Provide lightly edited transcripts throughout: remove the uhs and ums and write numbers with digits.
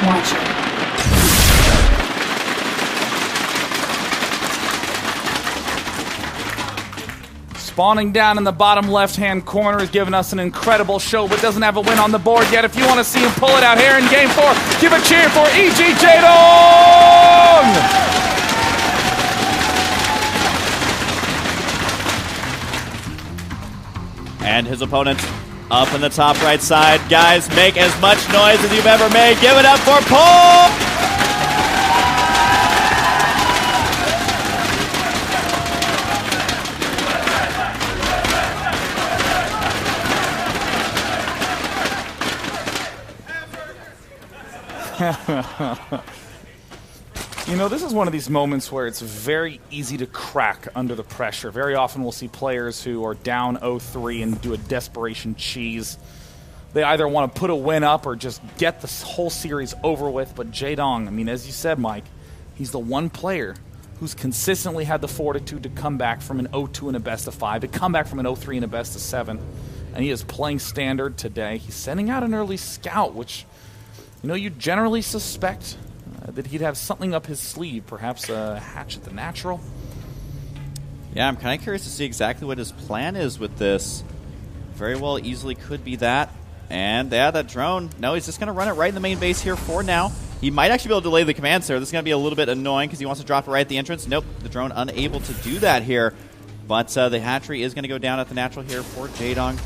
watcher. Spawning down in the bottom left-hand corner is giving us an incredible show, but doesn't have a win on the board yet. If you want to see him pull it out here in Game 4, give a cheer for E.G. Jaedong! And his opponent up in the top right side. Guys, make as much noise as you've ever made. Give it up for Polt! You know, this is one of these moments where it's very easy to crack under the pressure. Very often we'll see players who are down 0-3 and do a desperation cheese. They either want to put a win up or just get this whole series over with. But Jaedong, I mean, as you said, Mike, he's the one player who's consistently had the fortitude to come back from an 0-2 and a best of 5, to come back from an 0-3 and a best of 7. And he is playing standard today. He's sending out an early scout, which, you know, you generally suspect that he'd have something up his sleeve, perhaps a hatch at the natural. Yeah, I'm kind of curious to see exactly what his plan is with this. Very well easily could be that. And yeah, that drone, no, he's just going to run it right in the main base here for now. He might actually be able to delay the command center. This is going to be a little bit annoying because he wants to drop it right at the entrance. Nope, the drone unable to do that here. But the hatchery is going to go down at the natural here for Jaedong.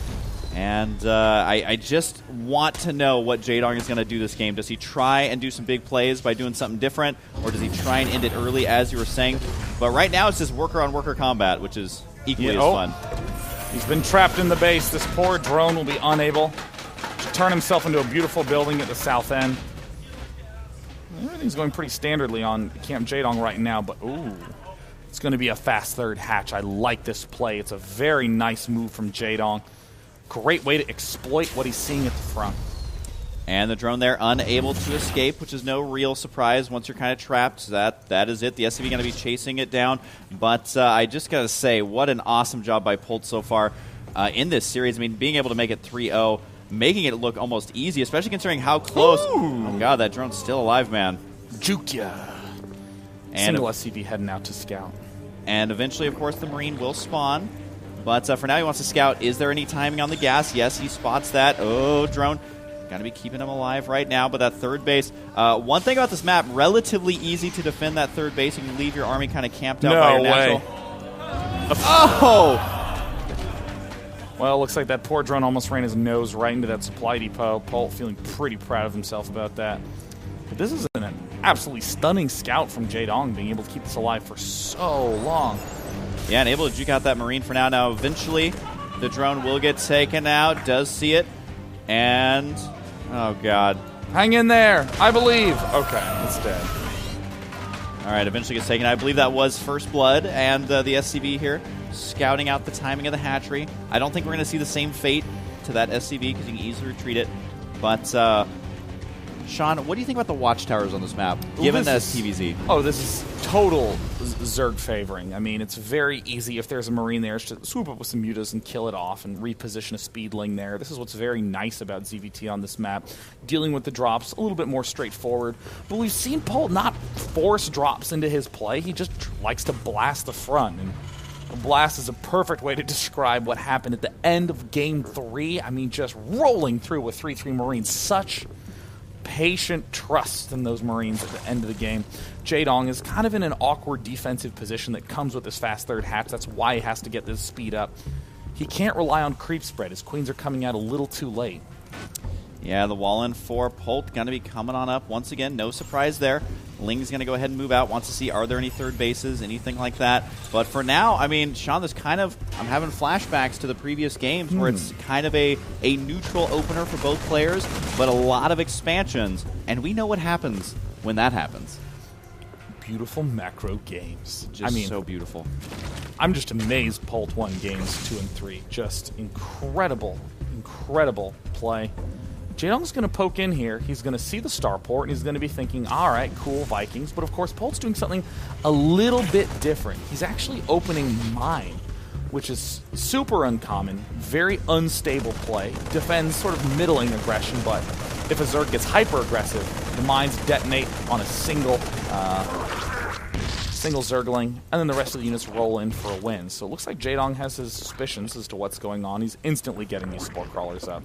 And I just want to know what Jaedong is going to do this game. Does he try and do some big plays by doing something different, or does he try and end it early, as you were saying? But right now it's just worker-on-worker combat, which is equally as fun. He's been trapped in the base. This poor drone will be unable to turn himself into a beautiful building at the south end. Everything's going pretty standardly on Camp Jaedong right now, but ooh, it's going to be a fast third hatch. I like this play. It's a very nice move from Jaedong. Great way to exploit what he's seeing at the front. And the drone there unable to escape, which is no real surprise once you're kind of trapped. So that is it. The SCV going to be chasing it down. But I just got to say, what an awesome job by Polt so far in this series. I mean, being able to make it 3-0, making it look almost easy, especially considering how close. Ooh. Oh, God, that drone's still alive, man. Juke ya. Single SCV heading out to scout. And eventually, of course, the Marine will spawn. But for now, he wants to scout. Is there any timing on the gas? Yes, he spots that. Oh, drone. Got to be keeping him alive right now. But that third base. One thing about this map, relatively easy to defend that third base. You can leave your army kind of camped out by your natural. Oh! Well, looks like that poor drone almost ran his nose right into that supply depot. Polt feeling pretty proud of himself about that. But this is an absolutely stunning scout from Jaedong, being able to keep this alive for so long. Yeah, and able to juke out that Marine for now. Now, eventually, the drone will get taken out. Does see it. And, oh, God. Hang in there. I believe. Okay, it's dead. All right, eventually gets taken out. I believe that was First Blood. And the SCV here scouting out the timing of the hatchery. I don't think we're going to see the same fate to that SCV because you can easily retreat it. But, Sean, what do you think about the watchtowers on this map, given that it's TVZ? Oh, this is total Zerg favoring. I mean, it's very easy if there's a Marine there to swoop up with some mutas and kill it off and reposition a speedling there. This is what's very nice about ZVT on this map. Dealing with the drops, a little bit more straightforward. But we've seen Polt not force drops into his play. He just likes to blast the front. And a blast is a perfect way to describe what happened at the end of Game 3. I mean, just rolling through with 3-3 Marines. Such patient trust in those Marines at the end of the game. Jaedong is kind of in an awkward defensive position that comes with this fast third hatch. That's why he has to get this speed up. He can't rely on creep spread. His queens are coming out a little too late. Yeah, the wall in for Polt going to be coming on up once again. No surprise there. Ling's going to go ahead and move out. Wants to see, are there any third bases, anything like that. But for now, I mean, Sean, there's kind of, I'm having flashbacks to the previous games where it's kind of a neutral opener for both players, but a lot of expansions. And we know what happens when that happens. Beautiful macro games. Just so beautiful. I'm just amazed Polt won games 2 and 3. Just incredible, incredible play. Jaedong's going to poke in here. He's going to see the starport, and he's going to be thinking, all right, cool, Vikings. But, of course, Polt's doing something a little bit different. He's actually opening mine, which is super uncommon, very unstable play. Defends sort of middling aggression, but if a Zerg gets hyper-aggressive, the mines detonate on a single Zergling, and then the rest of the units roll in for a win. So it looks like Jaedong has his suspicions as to what's going on. He's instantly getting these Spore Crawlers up.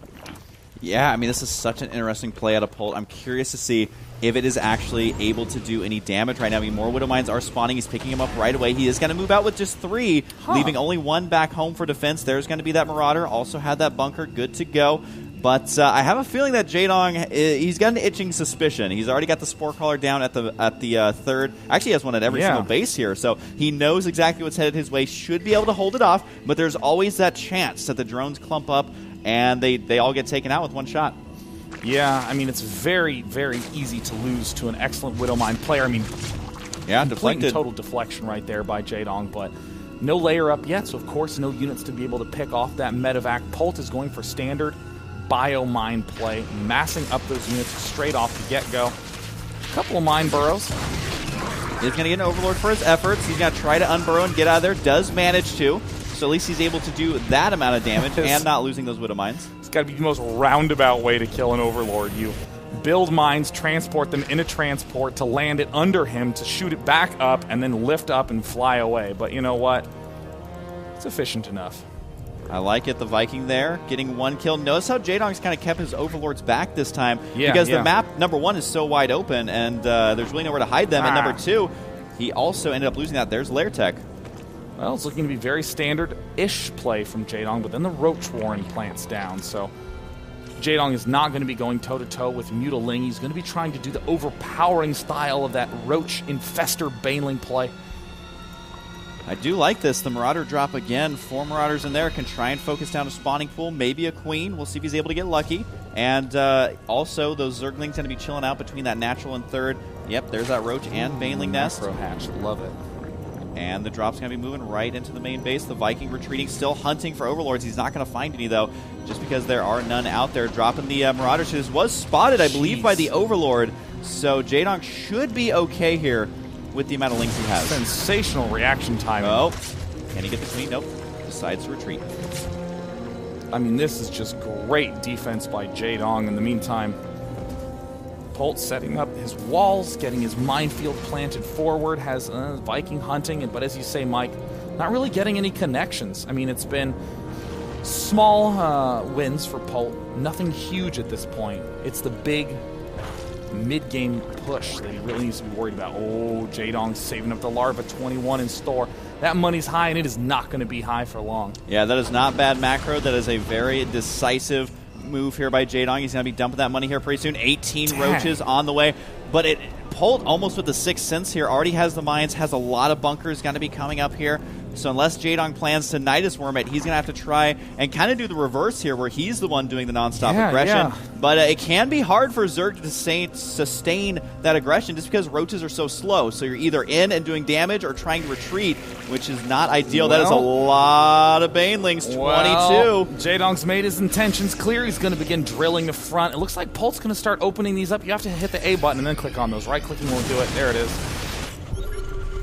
Yeah, I mean, this is such an interesting play out of Polt. I'm curious to see if it is actually able to do any damage right now. I mean, more Widow Mines are spawning. He's picking them up right away. He is going to move out with just 3, leaving only 1 back home for defense. There's going to be that Marauder. Also had that bunker good to go. But I have a feeling that Jaedong, he's got an itching suspicion. He's already got the Spore Crawler down at the third. Actually, he has one at every single base here. So he knows exactly what's headed his way. Should be able to hold it off. But there's always that chance that the drones clump up and they all get taken out with 1 shot. Yeah, I mean, it's very, very easy to lose to an excellent Widow Mine player. I mean, yeah, complete and total deflection right there by Jaedong, but no layer up yet, so of course no units to be able to pick off that medevac. Polt is going for standard bio-mine play, massing up those units straight off the get-go. A couple of mine burrows. He's going to get an Overlord for his efforts. He's going to try to unburrow and get out of there. Does manage to. So at least he's able to do that amount of damage and not losing those Widow Mines. It's got to be the most roundabout way to kill an Overlord. You build mines, transport them in a transport to land it under him, to shoot it back up, and then lift up and fly away. But you know what? It's efficient enough. I like it. The Viking there, getting 1 kill. Notice how Jaedong's kind of kept his Overlords back this time. Because the map, number 1, is so wide open, and there's really nowhere to hide them. And number 2, he also ended up losing that. There's Lair Tech. Well, it's looking to be very standard-ish play from Jaedong, but then the Roach Warren plants down, so Jaedong is not going to be going toe-to-toe with Mutaling. He's going to be trying to do the overpowering style of that Roach Infester Baneling play. I do like this. The Marauder drop again. 4 Marauders in there. Can try and focus down a spawning pool. Maybe a Queen. We'll see if he's able to get lucky. And also, those Zerglings going to be chilling out between that natural and third. Yep, there's that Roach and Baneling nest. Macro hatch. Love it. And the drop's going to be moving right into the main base. The Viking retreating, still hunting for Overlords. He's not going to find any, though, just because there are none out there. Dropping the Marauders. This was spotted, I believe, by the Overlord. So Jaedong should be okay here with the amount of links he has. Sensational reaction time. Oh, can he get the Queen? Nope. Decides to retreat. I mean, this is just great defense by Jaedong. In the meantime, Polt setting up his walls, getting his minefield planted forward, has Viking hunting, but as you say, Mike, not really getting any connections. I mean, it's been small wins for Polt, nothing huge at this point. It's the big mid-game push that he really needs to be worried about. Oh, Jaedong saving up the Larva, 21 in store. That money's high, and it is not going to be high for long. Yeah, that is not bad macro. That is a very decisive move here by Jaedong. He's going to be dumping that money here pretty soon. 18 roaches on the way. But Polt, almost with the 6th sense here, already has the mines, has a lot of bunkers going to be coming up here. So unless Jaedong plans to Nidus Worm it, he's going to have to try and kind of do the reverse here, where he's the one doing the nonstop aggression. But it can be hard for Zerg to sustain that aggression just because roaches are so slow. So you're either in and doing damage or trying to retreat, which is not ideal. That is a lot of Banelings, 22. Jaedong's made his intentions clear. He's going to begin drilling the front. It looks like Polt's going to start opening these up. You have to hit the A button and then click on those. Right-clicking won't do it. There it is.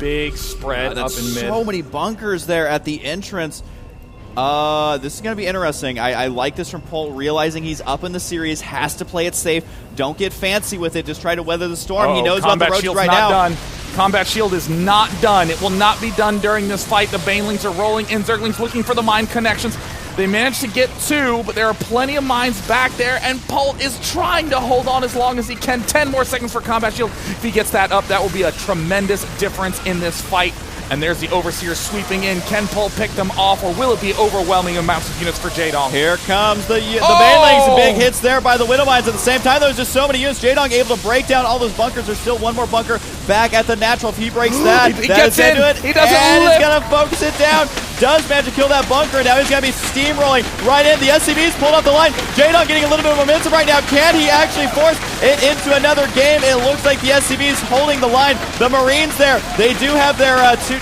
Big spread up in mid. So many bunkers there at the entrance. This is going to be interesting. I like this from Polt, realizing he's up in the series, has to play it safe. Don't get fancy with it. Just try to weather the storm. He knows about the roaches right now. Done. Combat shield is not done. It will not be done during this fight. The Banelings are rolling in. Zerglings looking for the mine connections. They managed to get 2, but there are plenty of mines back there, and Polt is trying to hold on as long as he can. 10 more seconds for combat shield. If he gets that up, that will be a tremendous difference in this fight. And there's the Overseer sweeping in. Can Polt pick them off, or will it be overwhelming amounts of units for Jaedong? Here comes the Banelings. Big hits there by the Widow Mines. At the same time, there's just so many units. Jaedong able to break down all those bunkers. There's still one more bunker back at the natural. If he breaks that, he gets in. He doesn't and lift. He's going to focus it down. Does manage to kill that bunker, and now he's going to be steamrolling right in. The SCV's pulled off the line. Jaedong getting a little bit of momentum right now. Can he actually force it into another game? It looks like the SCV's holding the line. The Marines there, they do have their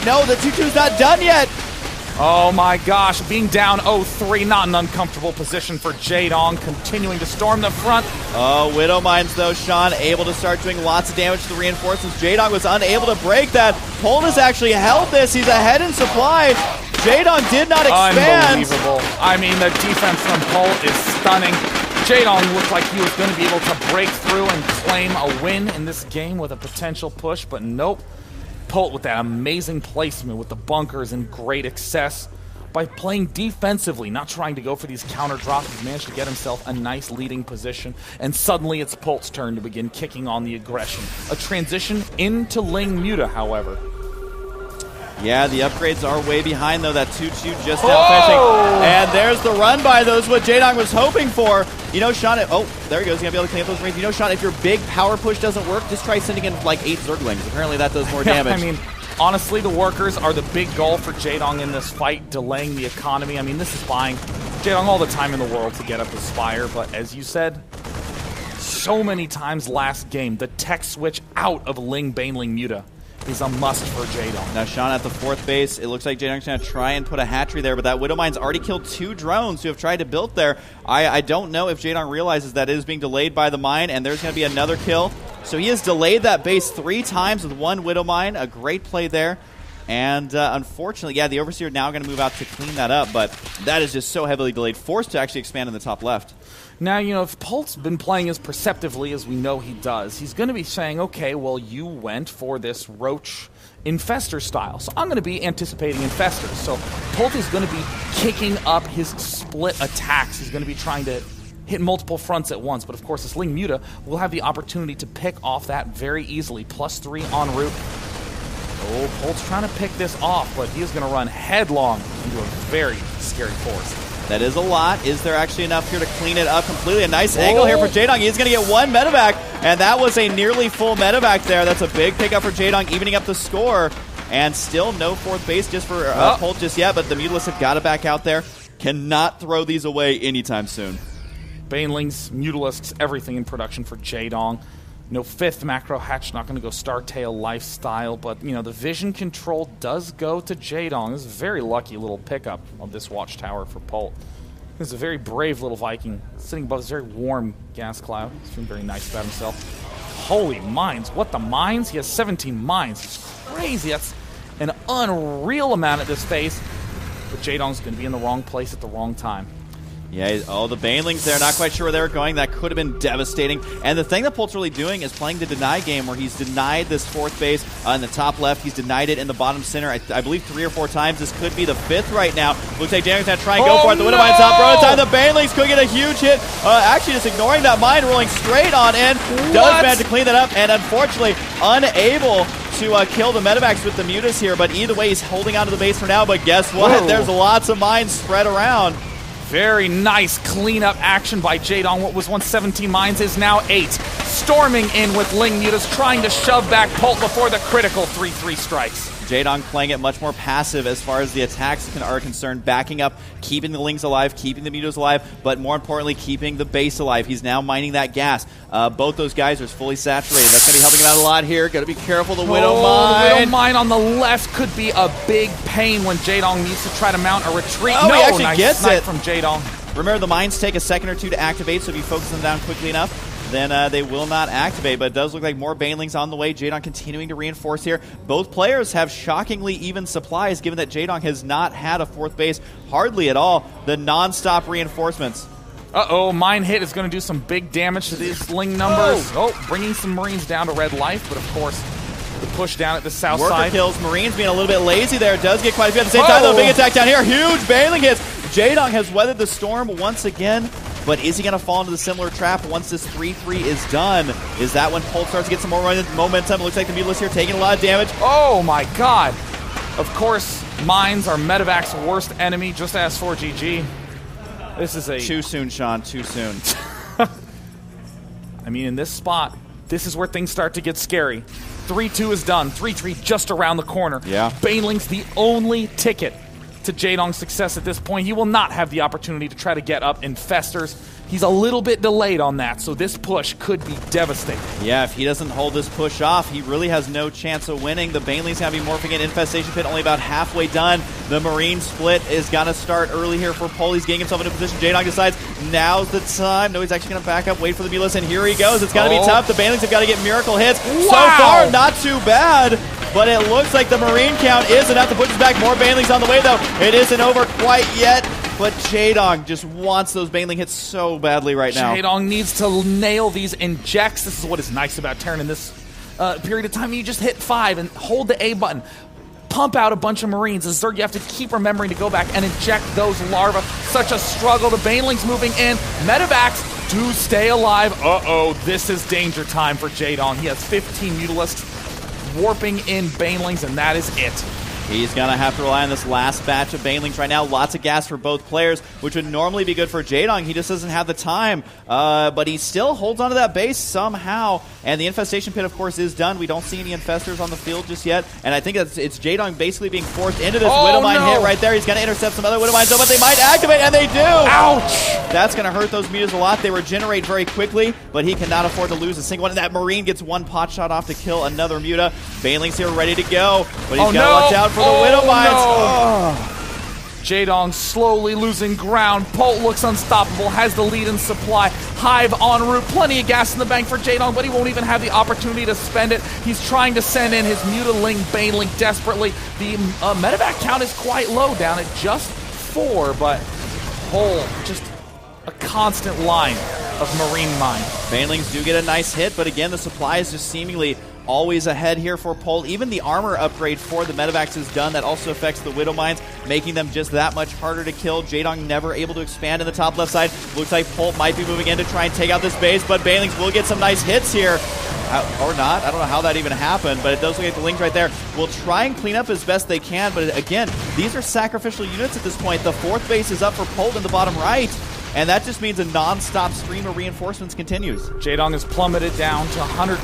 no, the 2-2's not done yet. Oh my gosh, being down 0-3, not an uncomfortable position for Jaedong, continuing to storm the front. Oh, Widow Mines though, Sean, able to start doing lots of damage to the reinforcements. Jaedong was unable to break that. Polt has actually held this. He's ahead in supply. Jaedong did not expand. Unbelievable. I mean, the defense from Polt is stunning. Jaedong looked like he was going to be able to break through and claim a win in this game with a potential push, but nope. Polt with that amazing placement with the bunkers and great excess. By playing defensively, not trying to go for these counter drops, he's managed to get himself a nice leading position. And suddenly it's Polt's turn to begin kicking on the aggression. A transition into Ling Muta, however. Yeah, the upgrades are way behind, though. That 2-2 just now finishing. And there's the run by those, what Jaedong was hoping for. You know, Sean, there he goes. He's going to be able to clean up those Marines. You know, Sean, if your big power push doesn't work, just try sending in like 8 Zerglings. Apparently that does more damage. I mean, honestly, the workers are the big goal for Jaedong in this fight, delaying the economy. I mean, this is buying Jaedong all the time in the world to get up his Spire, but as you said, so many times last game, the tech switch out of Ling Baneling Muta is a must for Jaedong. Now, Sean, at the 4th base, it looks like Jaedong's going to try and put a hatchery there, but that Widowmine's already killed 2 drones who have tried to build there. I don't know if Jaedong realizes that it is being delayed by the mine, and there's going to be another kill. So he has delayed that base 3 times with 1 Widowmine. A great play there. And unfortunately, yeah, the Overseer now going to move out to clean that up, but that is just so heavily delayed. Forced to actually expand in the top left. Now, you know, if Polt's been playing as perceptively as we know he does, he's going to be saying, okay, well, you went for this Roach Infester style, so I'm going to be anticipating Infestors. So Polt is going to be kicking up his split attacks. He's going to be trying to hit multiple fronts at once, but of course this Ling Muta will have the opportunity to pick off that very easily. +3 en route. Oh, Polt's trying to pick this off, but he is going to run headlong into a very scary forest. That is a lot. Is there actually enough here to clean it up completely? A nice angle here for Jaedong. He's going to get 1 medevac, and that was a nearly full medevac there. That's a big pickup for Jaedong, evening up the score. And still no 4th base just for Polt just yet, but the Mutalisks have got to back out there. Cannot throw these away anytime soon. Banelings, Mutalisks, everything in production for Jaedong. No 5th macro hatch, not going to go Startail lifestyle, but, you know, the vision control does go to Jaedong. This is a very lucky little pickup of this watchtower for Polt. This is a very brave little Viking sitting above this very warm gas cloud. He's feeling very nice about himself. Holy mines. What the mines? He has 17 mines. It's crazy. That's an unreal amount at this phase. But Jaedong's going to be in the wrong place at the wrong time. Yeah, the Banelings there, not quite sure where they were going. That could have been devastating. And the thing that Polt's really doing is playing the deny game, where he's denied this 4th base in the top left. He's denied it in the bottom center, I believe 3 or 4 times. This could be the 5th right now. Looks like Jaedong's going to try and go for it. The Widowmine's top row time. The Banelings could get a huge hit. Actually, just ignoring that mine, rolling straight on in. Does manage to clean that up, and unfortunately, unable to kill the medevacs with the Mutas here. But either way, he's holding onto the base for now. But guess what? Whoa. There's lots of mines spread around. Very nice cleanup action by Jaedong. What was once 17 mines is now 8. Storming in with Ling Mutas, trying to shove back Polt before the critical 3-3 strikes. Jaedong playing it much more passive as far as the attacks are concerned, backing up, keeping the Lings alive, keeping the Mutas alive, but more importantly, keeping the base alive. He's now mining that gas. Both those guys are fully saturated. That's going to be helping him out a lot here. Got to be careful. The Widow Mine. The Widow Mine on the left could be a big pain when Jaedong needs to try to mount a retreat. Oh, no, he actually nice gets snipe it from Jaedong. Remember, the mines take a second or 2 to activate, so if you focus them down quickly enough, then they will not activate. But it does look like more Banelings on the way. Jaedong continuing to reinforce here. Both players have shockingly even supplies, given that Jaedong has not had a 4th base hardly at all. The non-stop reinforcements. Uh-oh, mine hit is going to do some big damage to these Ling numbers. Bringing some Marines down to red life, but of course, the push down at the south Worker side. kills. Marines being a little bit lazy there. Does get quite a few at the same time, though. Big attack down here. Huge Baneling hits. Jaedong has weathered the storm once again, but is he going to fall into the similar trap once this 3-3 is done? Is that when Polt starts to get some more momentum? It looks like the Mutalisks here taking a lot of damage. Oh my god. Of course, mines are Medevac's worst enemy, just as for GG. This is a... Too soon, Sean. Too soon. I mean, in this spot, this is where things start to get scary. 3-2 is done. 3-3 just around the corner. Yeah. Baneling's the only ticket to Jaedong's success at this point. He will not have the opportunity to try to get up Infestors. He's a little bit delayed on that, so this push could be devastating. Yeah, if he doesn't hold this push off, he really has no chance of winning. The Baneling's going to be morphing in. Infestation Pit only about halfway done. The Marine split is going to start early here for Polt. He's getting himself into position. Jaedong decides now's the time. No, he's actually going to back up, wait for the Mutalisks, and here he goes. It's going to be tough. The Banelings have got to get miracle hits. Wow. So far, not too bad. But it looks like the Marine count is enough to push us back. More Banelings on the way, though. It isn't over quite yet. but Jaedong just wants those Baneling hits so badly right now. Jaedong needs to nail these injects. This is what is nice about Terran in this period of time. You just hit 5 and hold the A button. Pump out a bunch of Marines. As Zerg, you have to keep remembering to go back and inject those larvae. Such a struggle. The Banelings moving in. Medevacs do stay alive. Uh-oh, this is danger time for Jaedong. He has 15 Mutalisks warping in Banelings, and that is it. He's going to have to rely on this last batch of Banelings right now. Lots of gas for both players, which would normally be good for Jaedong. He just doesn't have the time, but he still holds onto that base somehow. And the Infestation Pit, of course, is done. We don't see any Infestors on the field just yet. And I think it's Jaedong basically being forced into this Widowmine hit right there. He's going to intercept some other Widowmines, but they might activate, and they do! Ouch! That's going to hurt those Mutas a lot. They regenerate very quickly, but he cannot afford to lose a single one. And that Marine gets one pot shot off to kill another Muta. Banelings here ready to go, but he's got to watch out for the Widowmines. No. Jaedong slowly losing ground. Polt looks unstoppable, has the lead in supply. Hive en route, plenty of gas in the bank for Jaedong, but he won't even have the opportunity to spend it. He's trying to send in his Mutaling Baneling desperately. The medevac count is quite low, down at just 4, but Polt just a constant line of Marine mine. Banelings do get a nice hit, but again, the supply is just seemingly always ahead here for Polt. Even the armor upgrade for the medevacs is done. That also affects the Widowmines, making them just that much harder to kill. Jaedong never able to expand in the top left side. Looks like Polt might be moving in to try and take out this base, but Banelings will get some nice hits here. Or not. I don't know how that even happened, but it does look like the Lings right there will try and clean up as best they can, but again, these are sacrificial units at this point. The 4th base is up for Polt in the bottom right. And that just means a non-stop stream of reinforcements continues. Jaedong is plummeted down to 114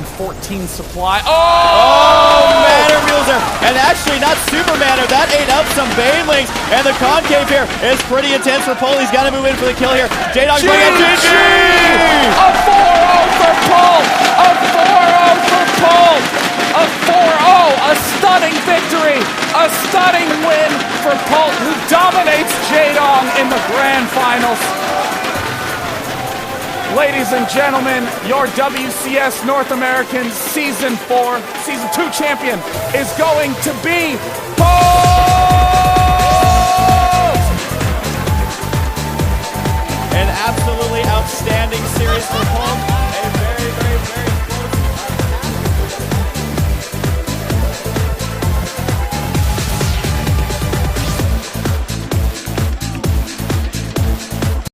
supply. Manor Mules there. And actually, not Super Manor. That ate up some Banelings. And the concave here is pretty intense for Polt. He's got to move in for the kill here. Jaedong bringing up GG! A 4-0 for Polt! A 4-0 for Polt! A 4-0! A stunning victory! A stunning win for Polt, who dominates Jaedong in the grand finals. Ladies and gentlemen, your WCS North American Season 4, Season 2 champion is going to be Polt! An absolutely outstanding series for Polt.